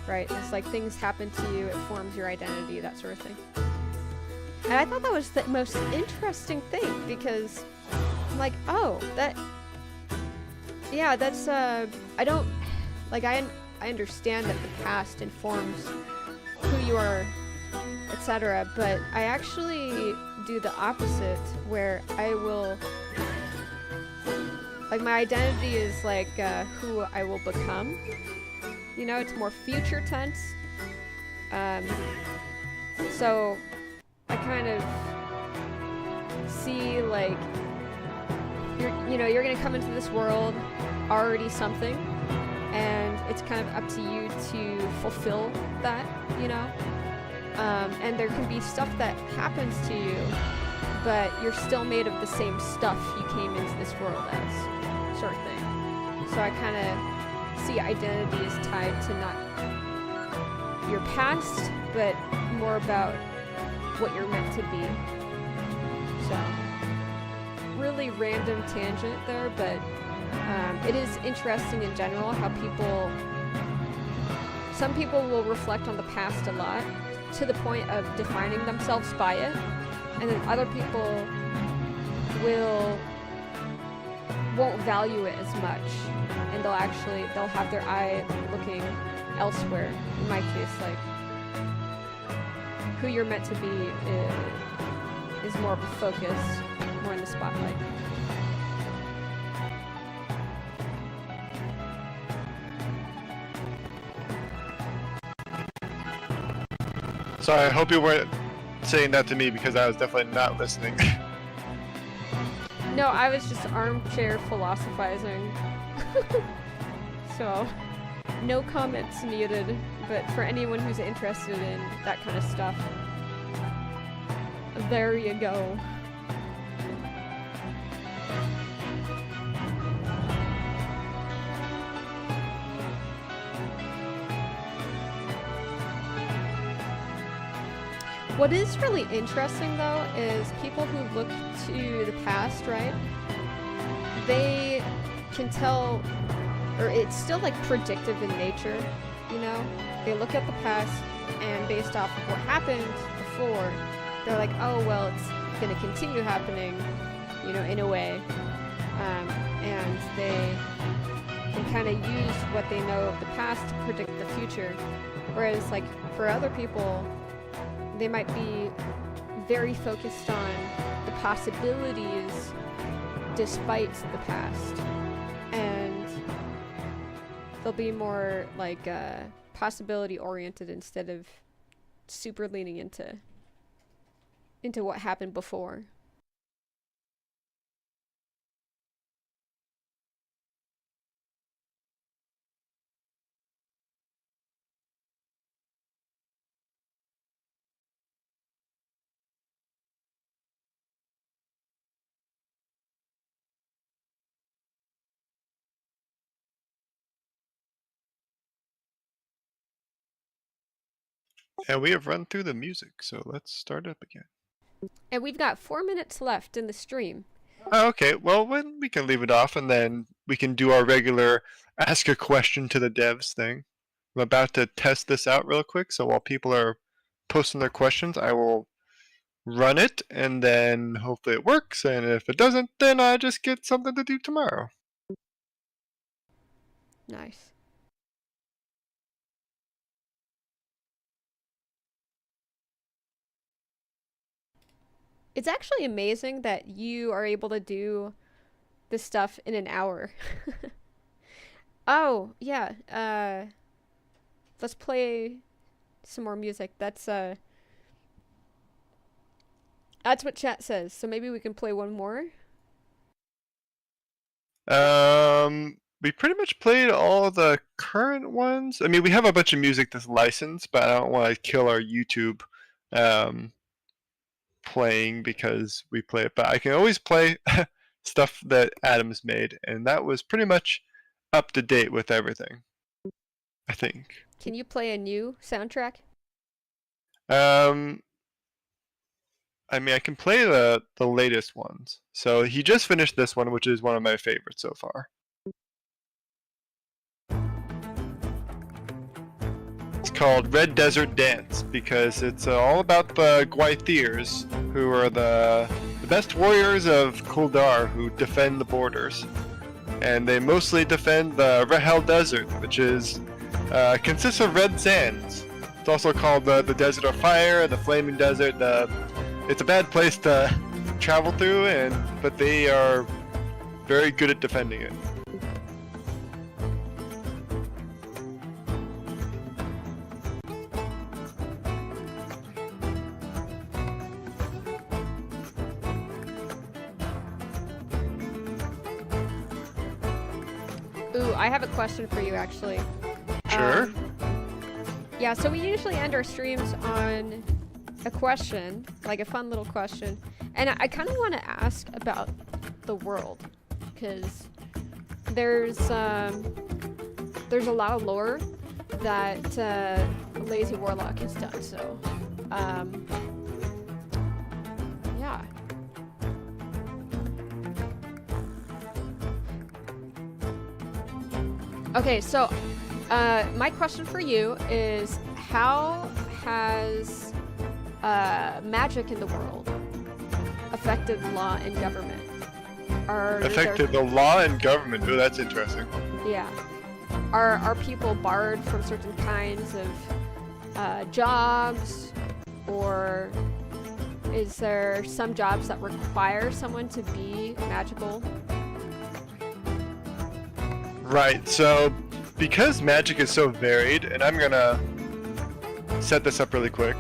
Speaker 1: right? It's like things happen to you, it forms your identity, that sort of thing. And I thought that was the most interesting thing, because I'm like, oh, yeah, that's, I don't, like, I understand that the past informs who you are, etc., but I actually do the opposite, where I will, like, my identity is like who I will become. You know, it's more future tense. So I kind of see, like, you're gonna come into this world already something, and it's kind of up to you to fulfill that, you know. And there can be stuff that happens to you, but you're still made of the same stuff you came into this world as, sort of thing. So I kind of see identity as tied to not your past, but more about what you're meant to be. So, really random tangent there, but it is interesting in general how some people will reflect on the past a lot, to the point of defining themselves by it, and then other people won't value it as much, and they'll have their eye looking elsewhere. In my case, like, who you're meant to be is more of a focus, more in the spotlight.
Speaker 2: Sorry, I hope you weren't saying that to me, because I was definitely not listening.
Speaker 1: No, I was just armchair philosophizing. So, no comments needed, but for anyone who's interested in that kind of stuff, there you go. What is really interesting, though, is people who look to the past, right? They can tell, or it's still like predictive in nature, you know? They look at the past, and based off of what happened before, they're like, oh, well, it's going to continue happening, you know, in a way. And they can kind of use what they know of the past to predict the future. Whereas, like, for other people, they might be very focused on the possibilities despite the past, and they'll be more like possibility oriented instead of super leaning into what happened before.
Speaker 2: And we have run through the music, so let's start up again.
Speaker 1: And we've got 4 minutes left in the stream.
Speaker 2: Oh, okay, well, when we can leave it off, and then we can do our regular ask a question to the devs thing. I'm about to test this out real quick, so while people are posting their questions, I will run it, and then hopefully it works, and if it doesn't, then I just get something to do tomorrow.
Speaker 1: Nice. It's actually amazing that you are able to do this stuff in an hour. Oh, yeah. Let's play some more music. That's what chat says. So maybe we can play one more.
Speaker 2: We pretty much played all the current ones. I mean, we have a bunch of music that's licensed, but I don't want to kill our YouTube playing because we play it. But I can always play stuff that Adam's made, and that was pretty much up to date with everything, I think.
Speaker 1: Can you play a new soundtrack?
Speaker 2: I mean, I can play the latest ones. So he just finished this one, which is one of my favorites so far. It's called Red Desert Dance because it's all about the Gwaithirs, who are the best warriors of Kuldar who defend the borders. And they mostly defend the Rahel Desert, which is consists of red sands. It's also called the Desert of Fire, the Flaming Desert. It's a bad place to travel through, but they are very good at defending it.
Speaker 1: Ooh, I have a question for you actually.
Speaker 2: Sure.
Speaker 1: Yeah, so we usually end our streams on a question, like a fun little question. And I kind of want to ask about the world, because there's a lot of lore that Lazy Warlock has done, so yeah. Okay, so my question for you is, how has magic in the world affected law and government?
Speaker 2: Affected the law and government? Ooh, that's interesting.
Speaker 1: Yeah. Are people barred from certain kinds of jobs, or is there some jobs that require someone to be magical?
Speaker 2: Right, so because magic is so varied, and I'm gonna set this up really quick.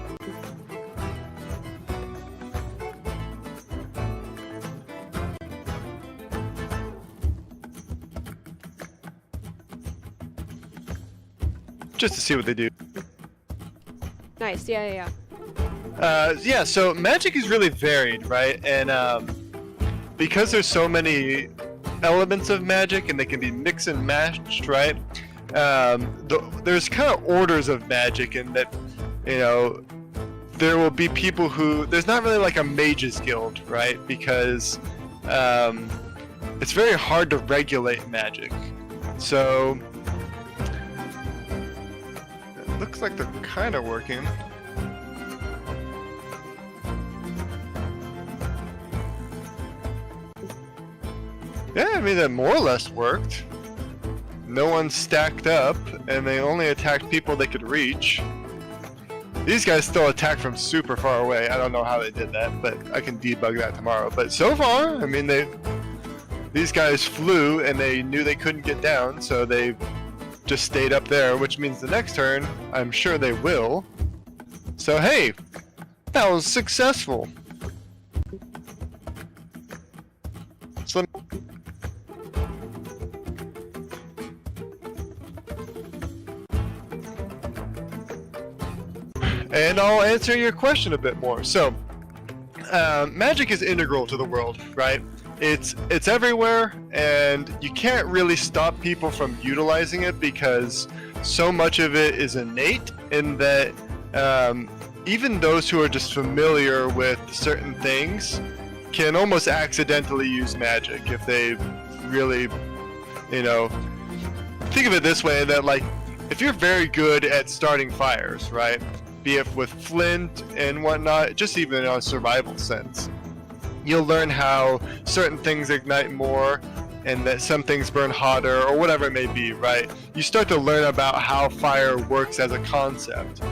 Speaker 2: Just to see what they do.
Speaker 1: Nice, yeah.
Speaker 2: Yeah, so magic is really varied, right? And because there's so many elements of magic and they can be mixed and matched, right? There's kind of orders of magic, in that, you know, there will be people who, there's not really like a mages guild, right? Because it's very hard to regulate magic. So it looks like they're kind of working. Yeah, I mean, that more or less worked. No one stacked up, and they only attacked people they could reach. These guys still attack from super far away. I don't know how they did that, but I can debug that tomorrow. But so far, I mean, these guys flew, and they knew they couldn't get down, so they just stayed up there, which means the next turn, I'm sure they will So hey, that was successful. So and I'll answer your question a bit more. So, magic is integral to the world, right? It's everywhere, and you can't really stop people from utilizing it because so much of it is innate. In that, even those who are just familiar with certain things can almost accidentally use magic if they really, think of it this way: that like, if you're very good at starting fires, right? Be it with flint and whatnot, just even in a survival sense, you'll learn how certain things ignite more and that some things burn hotter or whatever it may be, right? You start to learn about how fire works as a concept.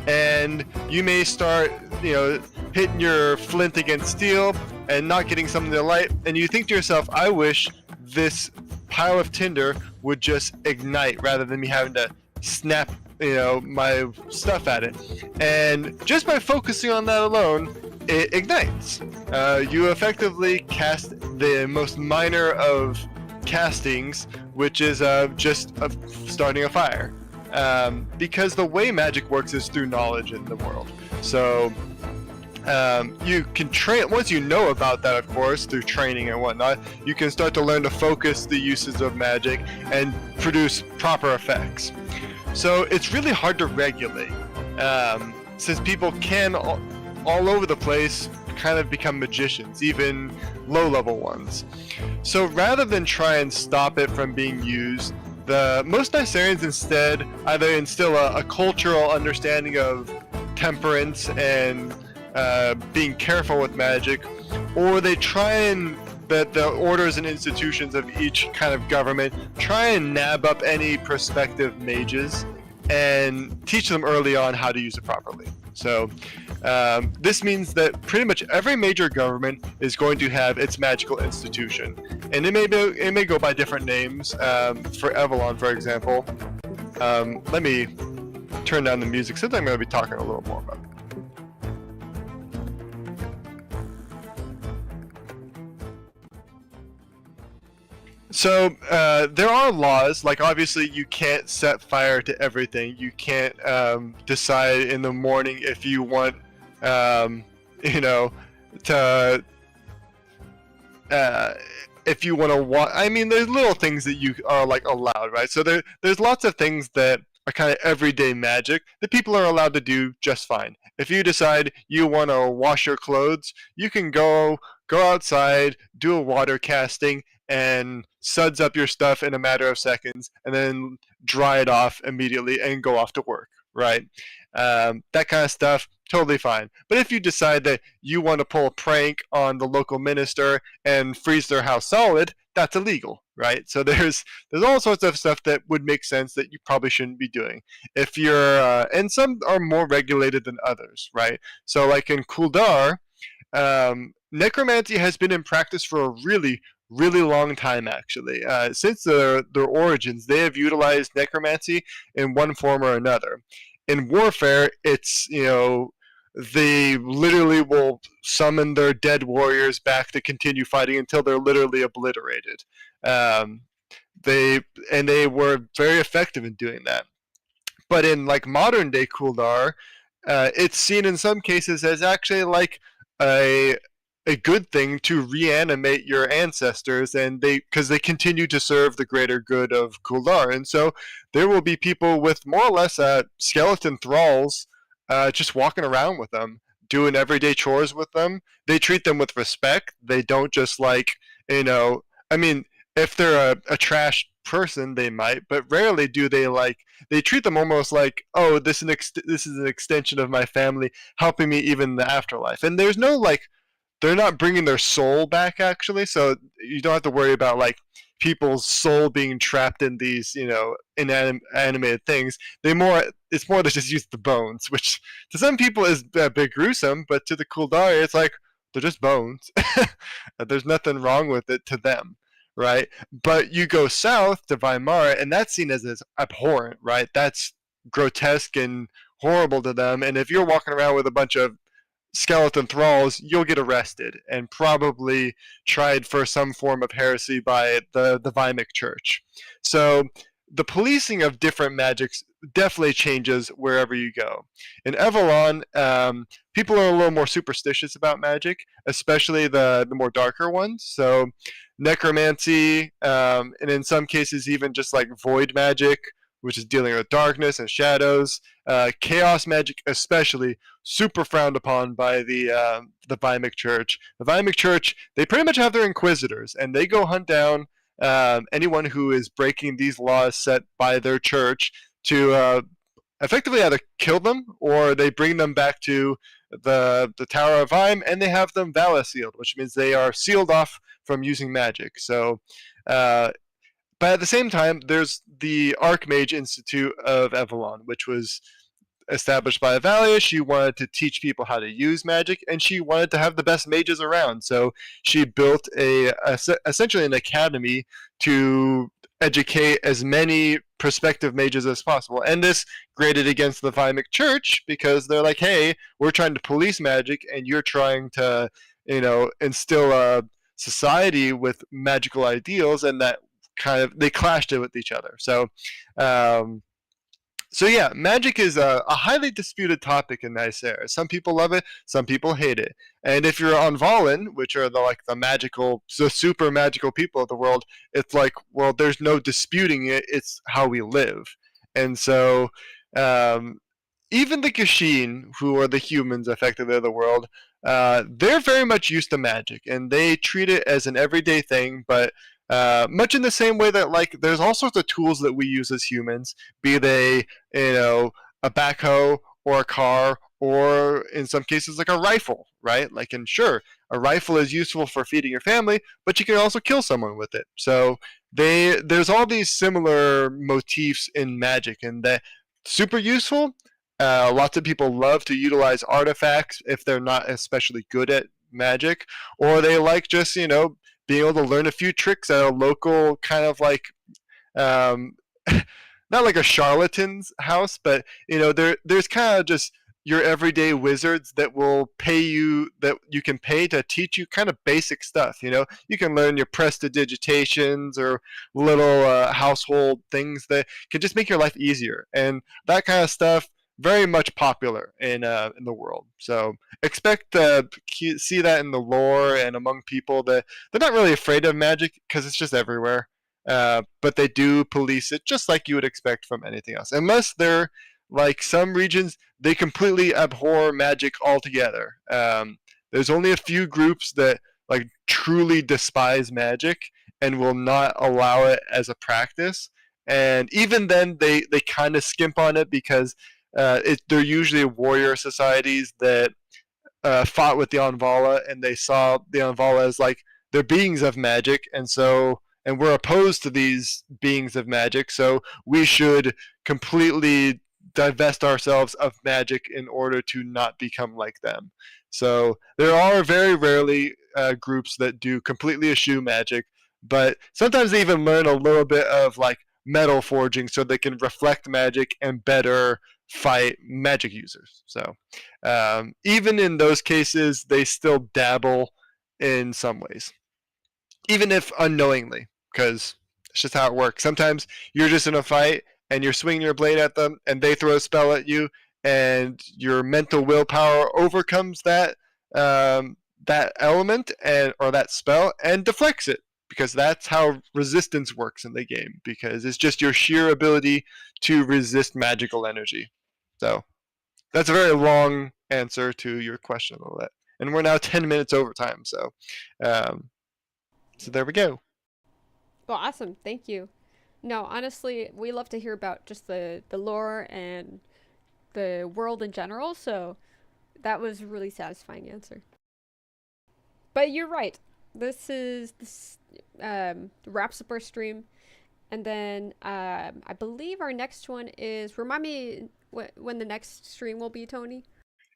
Speaker 2: And you may start, hitting your flint against steel and not getting something to light, and you think to yourself, I wish this pile of tinder would just ignite rather than me having to snap my stuff at it. And just by focusing on that alone, it ignites. You effectively cast the most minor of castings, which is just of starting a fire. Because the way magic works is through knowledge in the world. So you can train, once you know about that, of course, through training and whatnot, you can start to learn to focus the uses of magic and produce proper effects. So it's really hard to regulate, since people can all over the place kind of become magicians, even low-level ones. So rather than try and stop it from being used, most Nyserians instead either instill a cultural understanding of temperance and being careful with magic, or they try and that the orders and institutions of each kind of government try and nab up any prospective mages and teach them early on how to use it properly. So this means that pretty much every major government is going to have its magical institution, and it may go by different names. For Avalon, for example, let me turn down the music since I'm going to be talking a little more about it. So there are laws, like obviously you can't set fire to everything. You can't decide in the morning if you want, to if you want to I mean, there's little things that you are like allowed, right? So there's lots of things that are kind of everyday magic that people are allowed to do just fine. If you decide you want to wash your clothes, you can go outside, do a water casting, and suds up your stuff in a matter of seconds, and then dry it off immediately and go off to work, right? That kind of stuff, totally fine. But if you decide that you want to pull a prank on the local minister and freeze their house solid, that's illegal, right? So there's all sorts of stuff that would make sense that you probably shouldn't be doing. If you're, and some are more regulated than others, right? So like in Kuldar, necromancy has been in practice for a really long time, actually. Since their origins, they have utilized necromancy in one form or another. In warfare, it's, they literally will summon their dead warriors back to continue fighting until they're literally obliterated. They were very effective in doing that. But in like modern day Kuldar, it's seen in some cases as actually like a good thing to reanimate your ancestors, and because they continue to serve the greater good of Kuldar. And so there will be people with more or less skeleton thralls just walking around with them, doing everyday chores with them. They treat them with respect. They don't just like, I mean, if they're a trash person, they might, but rarely do they treat them almost like, oh, this is an extension of my family, helping me even in the afterlife. And there's no they're not bringing their soul back, actually, so you don't have to worry about like people's soul being trapped in these inanimated things. It's more to just use the bones, which to some people is a bit gruesome, but to the Kuldari it's like they're just bones. There's nothing wrong with it to them, right? But you go south to Weimar, and that's seen as abhorrent, right? That's grotesque and horrible to them. And if you're walking around with a bunch of skeleton thralls, you'll get arrested and probably tried for some form of heresy by the Vimic Church. So the policing of different magics definitely changes wherever you go. In Avalon, people are a little more superstitious about magic, especially the more darker ones. So necromancy, and in some cases even just like void magic, which is dealing with darkness and shadows. Chaos magic, especially, super frowned upon by the Vimic Church. The Vimic Church, they pretty much have their inquisitors, and they go hunt down anyone who is breaking these laws set by their church to effectively either kill them or they bring them back to the Tower of Vime and they have them Vala sealed, which means they are sealed off from using magic. So but at the same time, there's the Archmage Institute of Avalon, which was established by Avalia. She wanted to teach people how to use magic, and she wanted to have the best mages around. So she built essentially an academy to educate as many prospective mages as possible. And this grated against the Vimic Church because they're like, hey, we're trying to police magic, and you're trying to, instill a society with magical ideals, and that kind of they clashed it with each other. So yeah, magic is a highly disputed topic in Nysera. Some people love it, some people hate it. And if you're on Valen, which are the super magical people of the world, it's like, well, there's no disputing it. It's how we live. And so even the Kashin, who are the humans effectively of the world, they're very much used to magic, and they treat it as an everyday thing, but much in the same way that there's all sorts of tools that we use as humans, be they a backhoe or a car or in some cases like a rifle, right? And sure, a rifle is useful for feeding your family, but you can also kill someone with it. So there's all these similar motifs in magic, and that super useful. Lots of people love to utilize artifacts if they're not especially good at magic, or they like just being able to learn a few tricks at a local kind of um, not like a charlatan's house, but there's kind of just your everyday wizards that will pay you, that you can pay to teach you kind of basic stuff. You can learn your prestidigitations or little household things that can just make your life easier, and that kind of stuff very much popular in the world. So expect to see that in the lore and among people that they're not really afraid of magic because it's just everywhere. But they do police it just like you would expect from anything else. Unless they're like some regions, they completely abhor magic altogether. There's only a few groups that truly despise magic and will not allow it as a practice. And even then, they kind of skimp on it because they're usually warrior societies that fought with the Anvala, and they saw the Anvala as they're beings of magic, and we're opposed to these beings of magic, so we should completely divest ourselves of magic in order to not become like them. So there are very rarely groups that do completely eschew magic, but sometimes they even learn a little bit of metal forging so they can reflect magic and better fight magic users. So even in those cases, they still dabble in some ways, even if unknowingly, because it's just how it works. Sometimes you're just in a fight and you're swinging your blade at them and they throw a spell at you, and your mental willpower overcomes that that element or that spell and deflects it, because that's how resistance works in the game, because it's just your sheer ability to resist magical energy. So that's a very long answer to your question, Lilette. And we're now 10 minutes over time, so there we go.
Speaker 1: Well, awesome. Thank you. No, honestly, we love to hear about just the lore and the world in general, so that was a really satisfying answer. But you're right. This wraps up our stream, and then I believe our next one is, remind me when the next stream will be, Tony.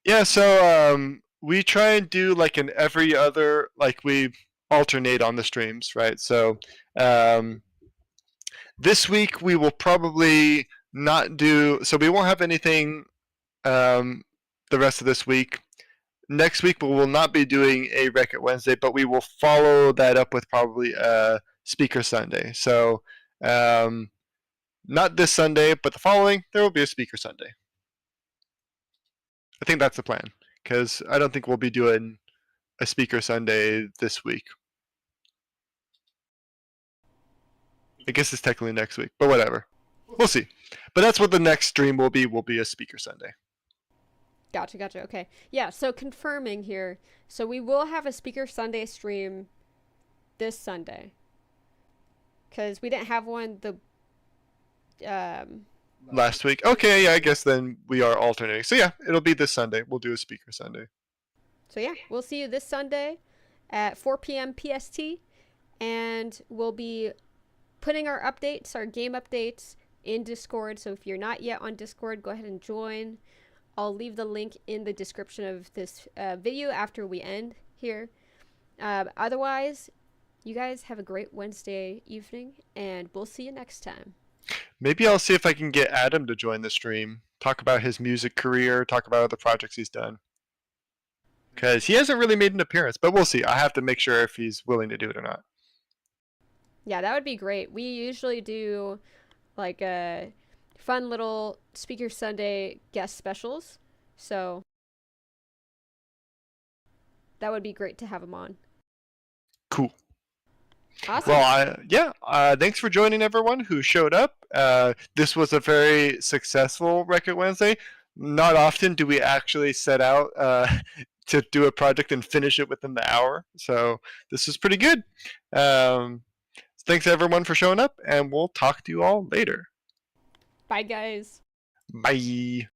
Speaker 2: Yeah, so we try and do an every other, we alternate on the streams, right? So this week we will probably not do, so we won't have anything the rest of this week. Next week we will not be doing a Record Wednesday, but we will follow that up with probably a Speaker Sunday. So not this Sunday, but the following, there will be a Speaker Sunday. I think that's the plan, because I don't think we'll be doing a Speaker Sunday this week. I guess it's technically next week, but whatever. We'll see. But that's what the next stream will be a Speaker Sunday.
Speaker 1: Gotcha. Okay. Yeah, so confirming here. So we will have a Speaker Sunday stream this Sunday. Because we didn't have one the
Speaker 2: last week. Okay, yeah, I guess then we are alternating. So yeah, it'll be this Sunday. We'll do a Speaker Sunday.
Speaker 1: So yeah, we'll see you this Sunday at 4 p.m. PST, and we'll be putting our updates, our game updates, in Discord. So if you're not yet on Discord, go ahead and join. I'll leave the link in the description of this video after we end here. Otherwise, you guys have a great Wednesday evening, and we'll see you next time.
Speaker 2: Maybe I'll see if I can get Adam to join the stream. Talk about his music career, talk about other projects he's done. Because he hasn't really made an appearance, but we'll see. I have to make sure if he's willing to do it or not.
Speaker 1: Yeah, that would be great. We usually do like a fun little Speaker Sunday guest specials. So that would be great to have him on.
Speaker 2: Cool.
Speaker 1: Awesome.
Speaker 2: Well, thanks for joining everyone who showed up. This was a very successful Record Wednesday. Not often do we actually set out to do a project and finish it within the hour. So this is pretty good. Thanks everyone for showing up, and we'll talk to you all later.
Speaker 1: Bye, guys.
Speaker 2: Bye.